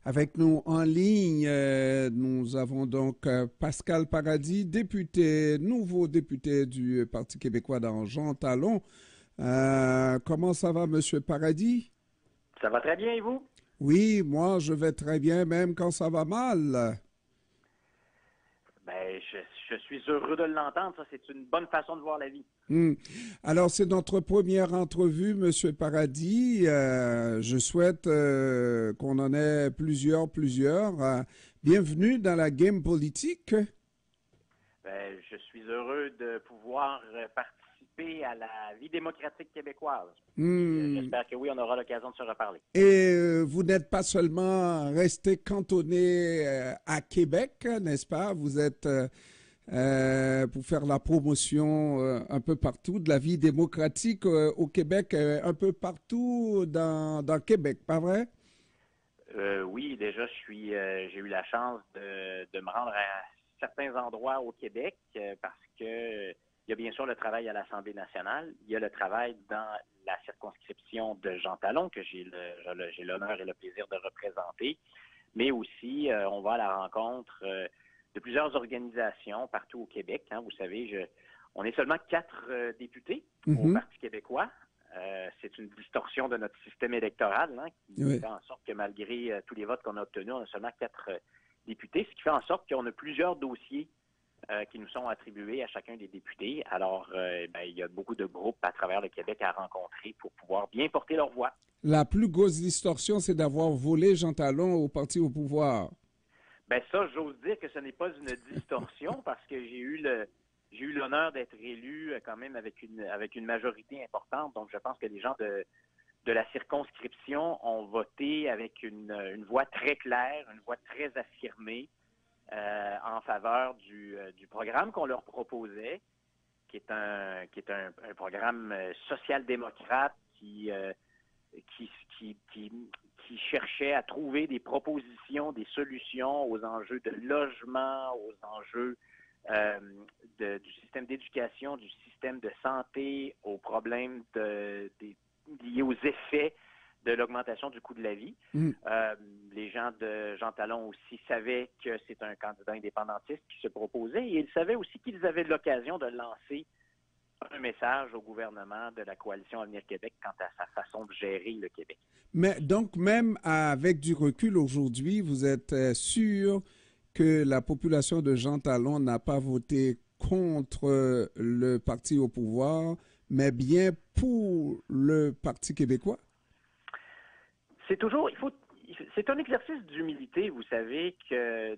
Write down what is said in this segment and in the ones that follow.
Avec nous en ligne, nous avons donc Pascal Paradis, député, nouveau député du Parti québécois dans Jean Talon. Comment ça va, Monsieur Paradis? Ça va très bien, et vous? Oui, moi, je vais très bien, même quand ça va mal. Ben, je suis heureux de l'entendre. Ça, c'est une bonne façon de voir la vie. Hmm. Alors, c'est notre première entrevue, Monsieur Paradis. Je souhaite qu'on en ait plusieurs. Bienvenue dans la game politique. Ben, je suis heureux de pouvoir participer à la vie démocratique québécoise. Et Hmm. j'espère que oui, on aura l'occasion de se reparler. Et vous n'êtes pas seulement resté cantonné à Québec, n'est-ce pas? Vous êtes pour faire la promotion un peu partout de la vie démocratique au Québec, un peu partout dans Québec, pas vrai? Oui, déjà, j'ai eu la chance de me rendre à certains endroits au Québec parce que il y a bien sûr le travail à l'Assemblée nationale, il y a le travail dans la circonscription de Jean Talon que j'ai l'honneur et le plaisir de représenter, mais aussi on va à la rencontre de plusieurs organisations partout au Québec. Hein. Vous savez, on est seulement 4 députés au Mhm. Parti québécois. C'est une distorsion de notre système électoral hein, qui Oui. fait en sorte que malgré tous les votes qu'on a obtenus, on a seulement 4 députés, ce qui fait en sorte qu'on a plusieurs dossiers qui nous sont attribués à chacun des députés. Alors, il y a beaucoup de groupes à travers le Québec à rencontrer pour pouvoir bien porter leur voix. La plus grosse distorsion, c'est d'avoir volé Jean Talon au parti au pouvoir. Ben ça, j'ose dire que ce n'est pas une distorsion parce que j'ai eu l'honneur d'être élu quand même avec une majorité importante. Donc, je pense que les gens de la circonscription ont voté avec une voix très claire, une voix très affirmée en faveur du programme qu'on leur proposait, qui est un programme social-démocrate qui, qui, qui, qui cherchait à trouver des propositions, des solutions aux enjeux de logement, aux enjeux euh, du système d'éducation, du système de santé, aux problèmes liés aux effets de l'augmentation du coût de la vie. Mm. Les gens de Jean Talon aussi savaient que c'est un candidat indépendantiste qui se proposait et ils savaient aussi qu'ils avaient l'occasion de lancer un message au gouvernement de la coalition Avenir Québec quant à sa façon de gérer le Québec. Mais donc, même avec du recul aujourd'hui, vous êtes sûr que la population de Jean Talon n'a pas voté contre le parti au pouvoir, mais bien pour le Parti québécois? C'est toujours, c'est un exercice d'humilité, vous savez, que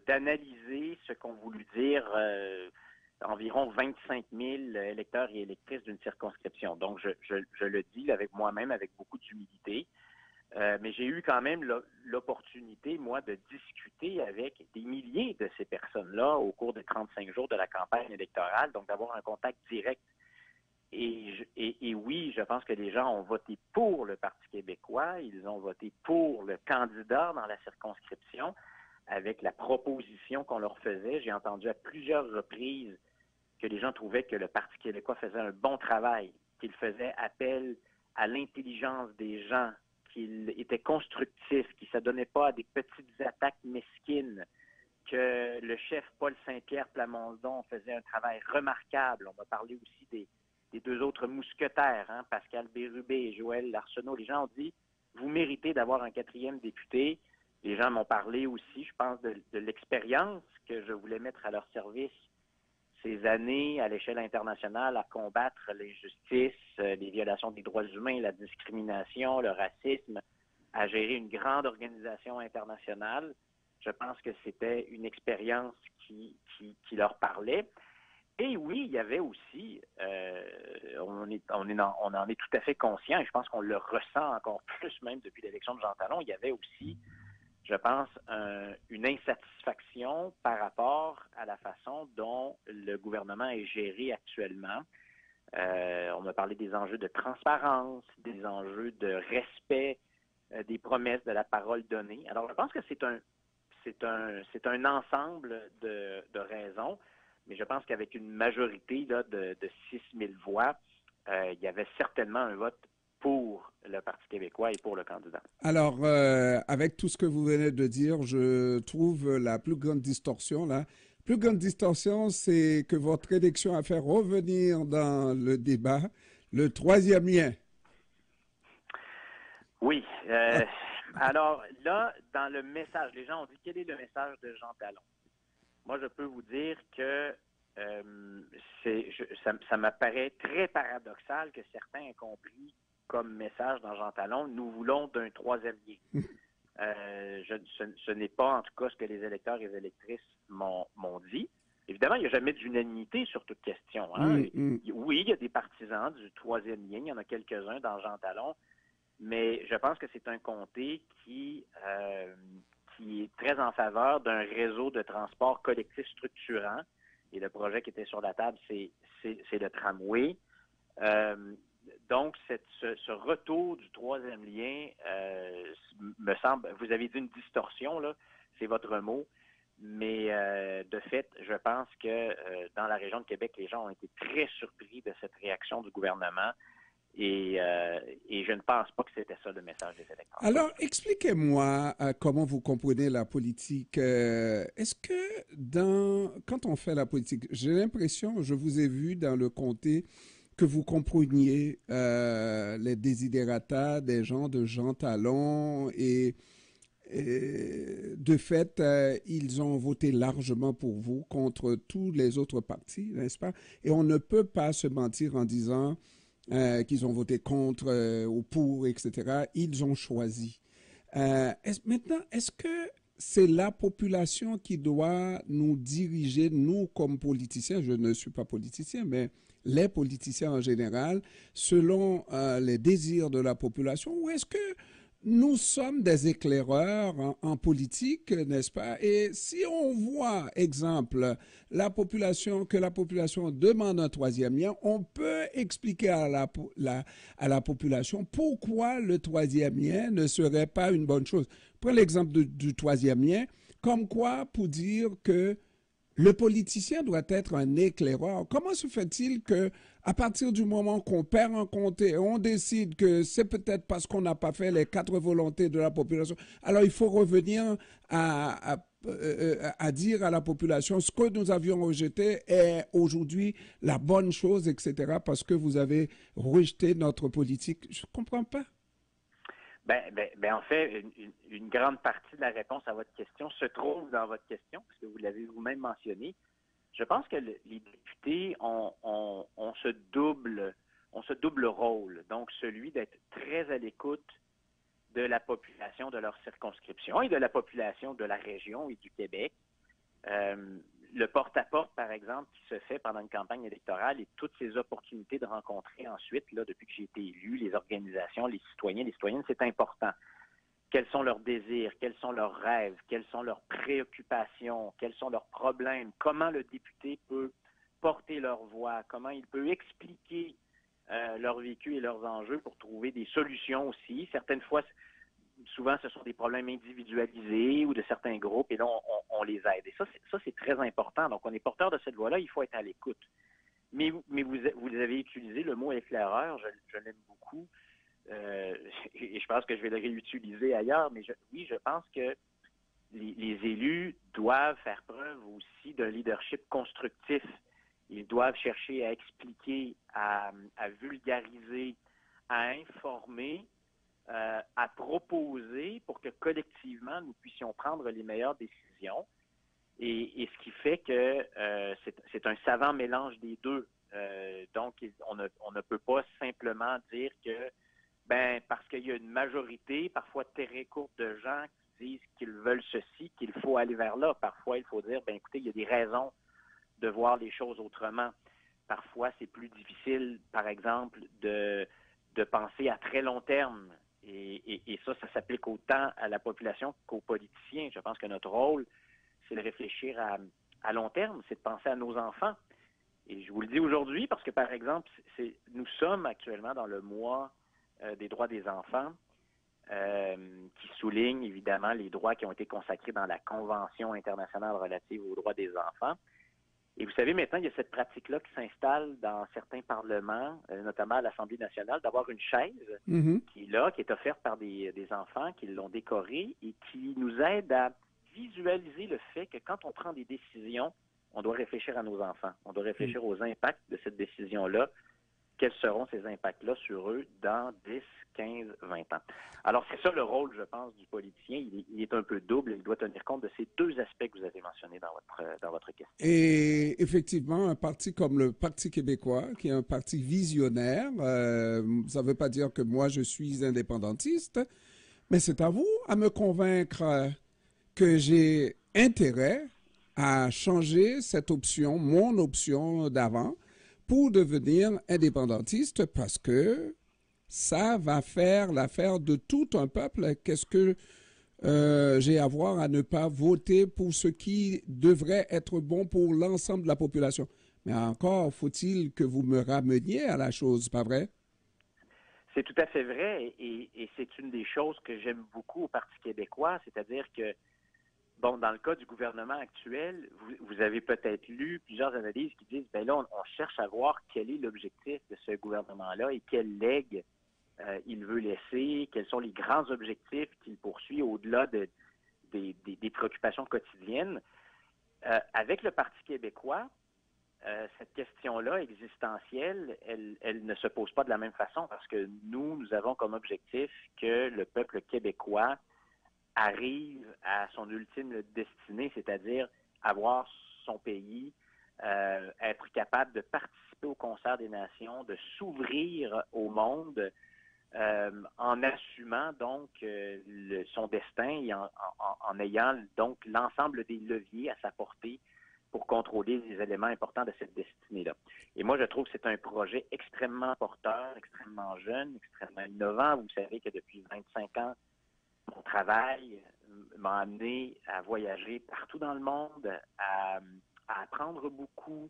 d'analyser ce qu'ont voulu dire environ 25 000 électeurs et électrices d'une circonscription. Donc, je le dis avec moi-même, avec beaucoup d'humilité. Mais j'ai eu quand même l'opportunité, moi, de discuter avec des milliers de ces personnes-là au cours des 35 jours de la campagne électorale, donc d'avoir un contact direct. Et oui, je pense que les gens ont voté pour le Parti québécois, ils ont voté pour le candidat dans la circonscription avec la proposition qu'on leur faisait. J'ai entendu à plusieurs reprises que les gens trouvaient que le Parti québécois faisait un bon travail, qu'il faisait appel à l'intelligence des gens, qu'il était constructif, qu'il ne s'adonnait pas à des petites attaques mesquines, que le chef Paul Saint-Pierre Plamondon faisait un travail remarquable. On m'a parlé aussi des 2 autres mousquetaires, hein, Pascal Bérubé et Joël Arsenault. Les gens ont dit, vous méritez d'avoir un 4e député. Les gens m'ont parlé aussi, je pense, de l'expérience que je voulais mettre à leur service ces années à l'échelle internationale à combattre l'injustice, les violations des droits humains, la discrimination, le racisme, à gérer une grande organisation internationale. Je pense que c'était une expérience qui leur parlait. Et oui, il y avait aussi, on en est tout à fait conscient, et je pense qu'on le ressent encore plus même depuis l'élection de Jean Talon, il y avait aussi, je pense, une insatisfaction par rapport à la façon dont le gouvernement est géré actuellement. On a parlé des enjeux de transparence, des enjeux de respect des promesses, de la parole donnée. Alors, je pense que c'est un ensemble de raisons, mais je pense qu'avec une majorité là, de 6 000 voix, il y avait certainement un vote pour le Parti québécois et pour le candidat. Alors, avec tout ce que vous venez de dire, je trouve la plus grande distorsion, là. Plus grande distorsion, c'est que votre élection a fait revenir dans le débat le troisième lien. Oui. Alors là, dans le message, les gens ont dit quel est le message de Jean Talon. Moi, je peux vous dire que ça m'apparaît très paradoxal que certains aient compris comme message dans Jean Talon, nous voulons d'un troisième lien. Ce n'est pas en tout cas ce que les électeurs et les électrices m'ont dit. Évidemment, il n'y a jamais d'unanimité sur toute question. Hein? Oui, il y a des partisans du troisième lien, il y en a quelques-uns dans Jean Talon, mais je pense que c'est un comté qui est très en faveur d'un réseau de transport collectif structurant. Et le projet qui était sur la table, c'est le tramway. Donc, ce retour du troisième lien me semble, vous avez dit une distorsion, là, c'est votre mot, mais de fait, je pense que dans la région de Québec, les gens ont été très surpris de cette réaction du gouvernement. Et je ne pense pas que c'était ça le message des électeurs. Alors, expliquez-moi comment vous comprenez la politique. Est-ce que quand on fait la politique, j'ai l'impression, je vous ai vu dans le comté, que vous compreniez les desiderata des gens de Jean Talon et de fait, ils ont voté largement pour vous contre tous les autres partis, n'est-ce pas? Et on ne peut pas se mentir en disant qu'ils ont voté contre ou pour, etc. Ils ont choisi. Maintenant, est-ce que c'est la population qui doit nous diriger, nous comme politiciens, je ne suis pas politicien, mais les politiciens en général, selon les désirs de la population, ou est-ce que nous sommes des éclaireurs en politique, n'est-ce pas? Et si on voit, exemple, que la population demande un troisième lien, on peut expliquer à la population pourquoi le troisième lien ne serait pas une bonne chose. Prenons l'exemple du troisième lien, comme quoi pour dire que le politicien doit être un éclaireur. Comment se fait-il que, à partir du moment qu'on perd un comté, on décide que c'est peut-être parce qu'on n'a pas fait les 4 volontés de la population, alors il faut revenir à dire à la population ce que nous avions rejeté est aujourd'hui la bonne chose, etc., parce que vous avez rejeté notre politique. Je ne comprends pas. En fait, une grande partie de la réponse à votre question se trouve dans votre question, parce que vous l'avez vous-même mentionné. Je pense que les députés ont ce double rôle, donc celui d'être très à l'écoute de la population de leur circonscription et de la population de la région et du Québec. Le porte-à-porte, par exemple, qui se fait pendant une campagne électorale et toutes ces opportunités de rencontrer ensuite, là, depuis que j'ai été élu, les organisations, les citoyens, les citoyennes, c'est important. Quels sont leurs désirs, quels sont leurs rêves, quelles sont leurs préoccupations, quels sont leurs problèmes, comment le député peut porter leur voix, comment il peut expliquer leur vécu et leurs enjeux pour trouver des solutions aussi. Certaines fois, souvent, ce sont des problèmes individualisés ou de certains groupes, et là, on les aide. Et ça, c'est très important. Donc, on est porteur de cette voix-là, il faut être à l'écoute. Mais vous avez utilisé le mot éclaireur, je l'aime beaucoup, et je pense que je vais le réutiliser ailleurs, mais je pense que les élus doivent faire preuve aussi d'un leadership constructif. Ils doivent chercher à expliquer, à vulgariser, à informer, à proposer pour que collectivement, nous puissions prendre les meilleures décisions. Et ce qui fait que c'est un savant mélange des deux. Donc, on ne peut pas simplement dire que, parce qu'il y a une majorité, parfois très courte, de gens qui disent qu'ils veulent ceci, qu'il faut aller vers là. Parfois, il faut dire, écoutez, il y a des raisons de voir les choses autrement. Parfois, c'est plus difficile, par exemple, de penser à très long terme. Et ça s'applique autant à la population qu'aux politiciens. Je pense que notre rôle, c'est de réfléchir à long terme, c'est de penser à nos enfants. Et je vous le dis aujourd'hui parce que, par exemple, nous sommes actuellement dans le mois des droits des enfants qui souligne évidemment les droits qui ont été consacrés dans la Convention internationale relative aux droits des enfants. Et vous savez, maintenant, il y a cette pratique-là qui s'installe dans certains parlements, notamment à l'Assemblée nationale, d'avoir une chaise Mhm. qui est là, qui est offerte par des enfants qui l'ont décorée et qui nous aide à visualiser le fait que quand on prend des décisions, on doit réfléchir à nos enfants. On doit réfléchir aux impacts de cette décision-là. Quels seront ces impacts-là sur eux dans 10, 15, 20 ans. Alors, c'est ça le rôle, je pense, du politicien. Il est un peu double. Il doit tenir compte de ces deux aspects que vous avez mentionnés dans votre question. Et effectivement, un parti comme le Parti québécois, qui est un parti visionnaire, ça ne veut pas dire que moi je suis indépendantiste, mais c'est à vous à me convaincre que j'ai intérêt à changer cette option, mon option d'avant, pour devenir indépendantiste parce que ça va faire l'affaire de tout un peuple. Qu'est-ce que j'ai à voir à ne pas voter pour ce qui devrait être bon pour l'ensemble de la population? Mais encore faut-il que vous me rameniez à la chose, pas vrai? C'est tout à fait vrai et c'est une des choses que j'aime beaucoup au Parti québécois, c'est-à-dire que, bon, dans le cas du gouvernement actuel, vous avez peut-être lu plusieurs analyses qui disent, ben là, on cherche à voir quel est l'objectif de ce gouvernement-là et quel legs il veut laisser, quels sont les grands objectifs qu'il poursuit au-delà des préoccupations quotidiennes. Avec le Parti québécois, cette question-là existentielle, elle ne se pose pas de la même façon parce que nous avons comme objectif que le peuple québécois arrive à son ultime destinée, c'est-à-dire avoir son pays, être capable de participer au concert des nations, de s'ouvrir au monde en assumant donc son destin et en ayant donc l'ensemble des leviers à sa portée pour contrôler les éléments importants de cette destinée-là. Et moi, je trouve que c'est un projet extrêmement porteur, extrêmement jeune, extrêmement innovant. Vous savez que depuis 25 ans, mon travail m'a amené à voyager partout dans le monde, à apprendre beaucoup,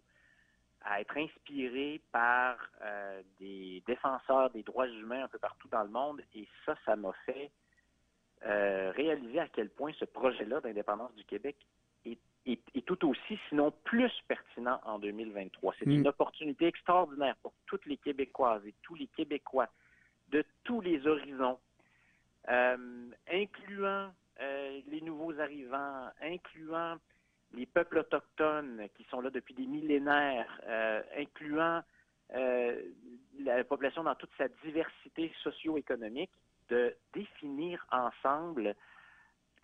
à être inspiré par des défenseurs des droits humains un peu partout dans le monde. Et ça m'a fait réaliser à quel point ce projet-là d'indépendance du Québec est tout aussi, sinon plus pertinent en 2023. C'est une opportunité extraordinaire pour toutes les Québécoises et tous les Québécois de tous les horizons, incluant les nouveaux arrivants, incluant les peuples autochtones qui sont là depuis des millénaires, incluant la population dans toute sa diversité socio-économique, de définir ensemble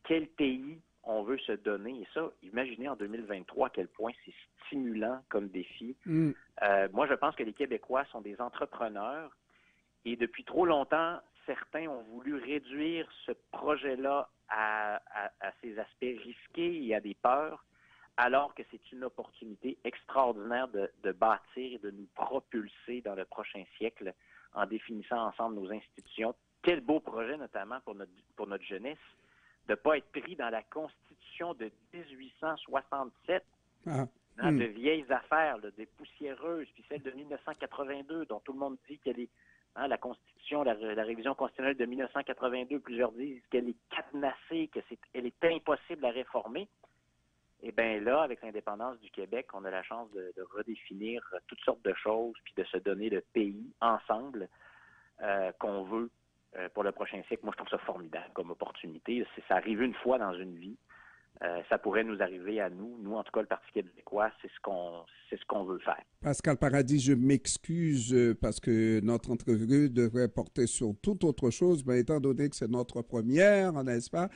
quel pays on veut se donner. Et ça, imaginez en 2023 à quel point c'est stimulant comme défi. Moi, je pense que les Québécois sont des entrepreneurs et depuis trop longtemps, certains ont voulu réduire ce projet-là à ses aspects risqués et à des peurs, alors que c'est une opportunité extraordinaire de bâtir et de nous propulser dans le prochain siècle en définissant ensemble nos institutions. Quel beau projet, notamment pour notre jeunesse, de ne pas être pris dans la Constitution de 1867, de vieilles affaires, là, des poussiéreuses, puis celle de 1982, dont tout le monde dit qu'elle est, la Constitution, la révision constitutionnelle de 1982, plusieurs disent qu'elle est cadenassée, qu'elle est impossible à réformer. Et bien là, avec l'indépendance du Québec, on a la chance de redéfinir toutes sortes de choses, puis de se donner le pays ensemble qu'on veut pour le prochain siècle. Moi, je trouve ça formidable comme opportunité. Ça arrive une fois dans une vie. Ça pourrait nous arriver à nous. Nous, en tout cas, le Parti québécois, c'est ce qu'on veut faire. Pascal Paradis, je m'excuse parce que notre entrevue devrait porter sur toute autre chose, mais étant donné que c'est notre première, n'est-ce pas?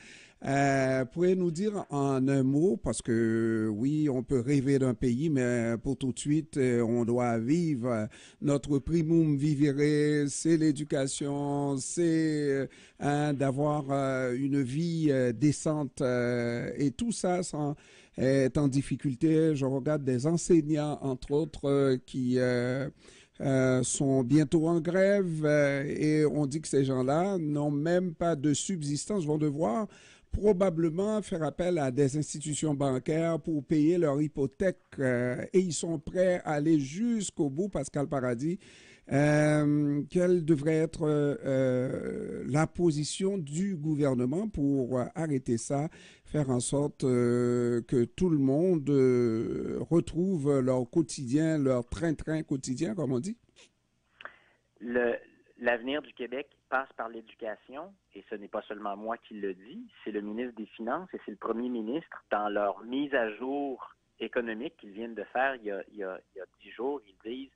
Pourriez nous dire en un mot, parce que oui, on peut rêver d'un pays, mais pour tout de suite, on doit vivre. Notre primum vivere, c'est l'éducation, c'est d'avoir une vie décente et tout ça est en difficulté. Je regarde des enseignants, entre autres, qui sont bientôt en grève et on dit que ces gens-là n'ont même pas de subsistance, vont devoir probablement faire appel à des institutions bancaires pour payer leur hypothèque et ils sont prêts à aller jusqu'au bout, Pascal Paradis. Quelle devrait être la position du gouvernement pour arrêter ça, faire en sorte que tout le monde retrouve leur quotidien, leur train-train quotidien, comme on dit? L'avenir du Québec passe par l'éducation, et ce n'est pas seulement moi qui le dis, c'est le ministre des Finances et c'est le premier ministre dans leur mise à jour économique qu'ils viennent de faire il y a 10 jours. Ils disent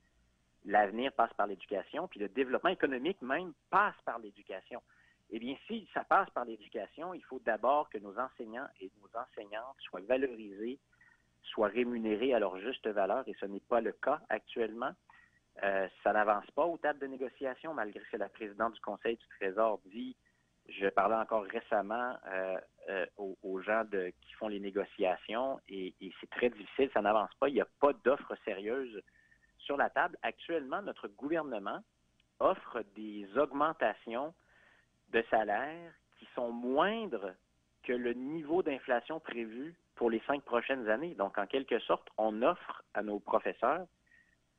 l'avenir passe par l'éducation, puis le développement économique même passe par l'éducation. Eh bien, si ça passe par l'éducation, il faut d'abord que nos enseignants et nos enseignantes soient valorisés, soient rémunérés à leur juste valeur, et ce n'est pas le cas actuellement. Ça n'avance pas aux tables de négociation, malgré ce que la présidente du Conseil du Trésor dit. Je parlais encore récemment aux gens qui font les négociations, et c'est très difficile, ça n'avance pas. Il n'y a pas d'offre sérieuse sur la table. Actuellement, notre gouvernement offre des augmentations de salaire qui sont moindres que le niveau d'inflation prévu pour les 5 prochaines années. Donc, en quelque sorte, on offre à nos professeurs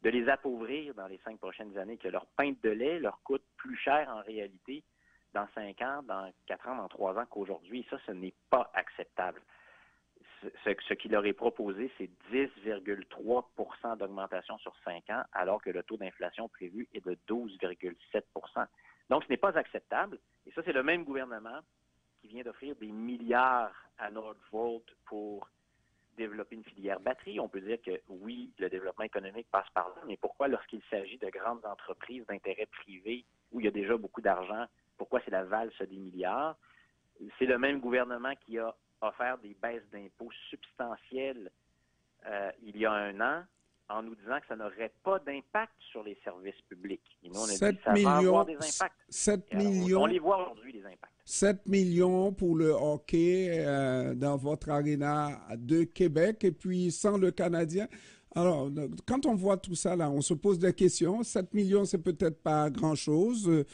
de les appauvrir dans les 5 prochaines années, que leur pinte de lait leur coûte plus cher en réalité dans 5 ans, dans 4 ans, dans 3 ans qu'aujourd'hui. Ça, ce n'est pas acceptable. Ce qui leur est proposé, c'est 10,3 d'augmentation sur 5 ans, alors que le taux d'inflation prévu est de 12,7 Donc, ce n'est pas acceptable. Et ça, c'est le même gouvernement qui vient d'offrir des milliards à Northvolt pour développer une filière batterie. On peut dire que oui, le développement économique passe par là, mais pourquoi lorsqu'il s'agit de grandes entreprises d'intérêt privé où il y a déjà beaucoup d'argent, pourquoi c'est la valse des milliards? C'est le même gouvernement qui a offert des baisses d'impôts substantielles il y a 1 an en nous disant que ça n'aurait pas d'impact sur les services publics. Et nous, on a dit que ça va avoir des impacts. 7 millions, on les voit aujourd'hui, les impacts. 7 millions pour le hockey dans votre aréna de Québec et puis sans le Canadien. Alors, quand on voit tout ça, là, on se pose des questions. 7 millions, c'est peut-être pas grand-chose.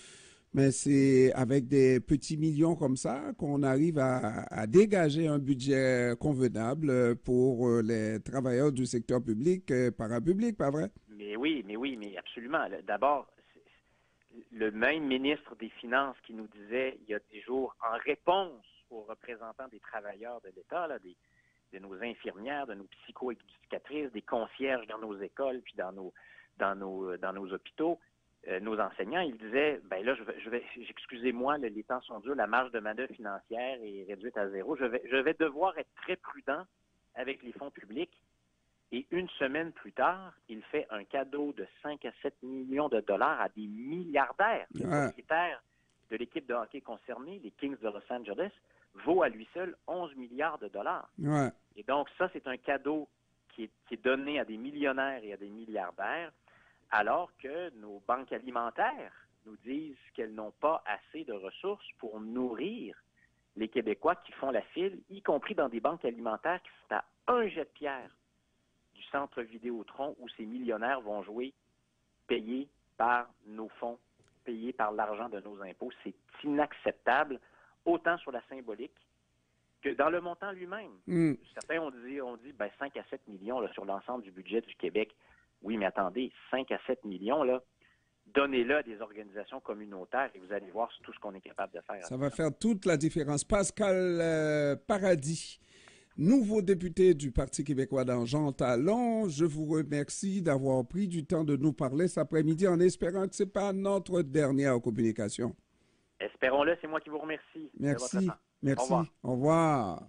Mais c'est avec des petits millions comme ça qu'on arrive à dégager un budget convenable pour les travailleurs du secteur public, parapublic, pas vrai? Mais oui, mais absolument. D'abord, le même ministre des Finances qui nous disait il y a 10 jours, en réponse aux représentants des travailleurs de l'État, là, de nos infirmières, de nos psycho-éducatrices, des concierges dans nos écoles, puis dans nos hôpitaux, nos enseignants, ils disaient, ben là, excusez-moi, les temps sont durs, la marge de manœuvre financière est réduite à 0. Je vais devoir être très prudent avec les fonds publics. Et 1 semaine plus tard, il fait un cadeau de 5 à 7 millions de dollars à des milliardaires. Le propriétaire de l'équipe de hockey concernée, les Kings de Los Angeles, vaut à lui seul 11 milliards de dollars. Ouais. Et donc, ça, c'est un cadeau qui est donné à des millionnaires et à des milliardaires, alors que nos banques alimentaires nous disent qu'elles n'ont pas assez de ressources pour nourrir les Québécois qui font la file, y compris dans des banques alimentaires qui sont à un jet de pierre du centre Vidéotron où ces millionnaires vont jouer, payés par nos fonds, payés par l'argent de nos impôts. C'est inacceptable, autant sur la symbolique que dans le montant lui-même. Certains ont dit 5 à 7 millions là, sur l'ensemble du budget du Québec. Oui, mais attendez, 5 à 7 millions, là, donnez-le à des organisations communautaires et vous allez voir tout ce qu'on est capable de faire. Ça va faire toute la différence. Pascal Paradis, nouveau député du Parti québécois dans Jean Talon, je vous remercie d'avoir pris du temps de nous parler cet après-midi en espérant que ce n'est pas notre dernière communication. Espérons-le, c'est moi qui vous remercie. Merci. Au revoir. Au revoir.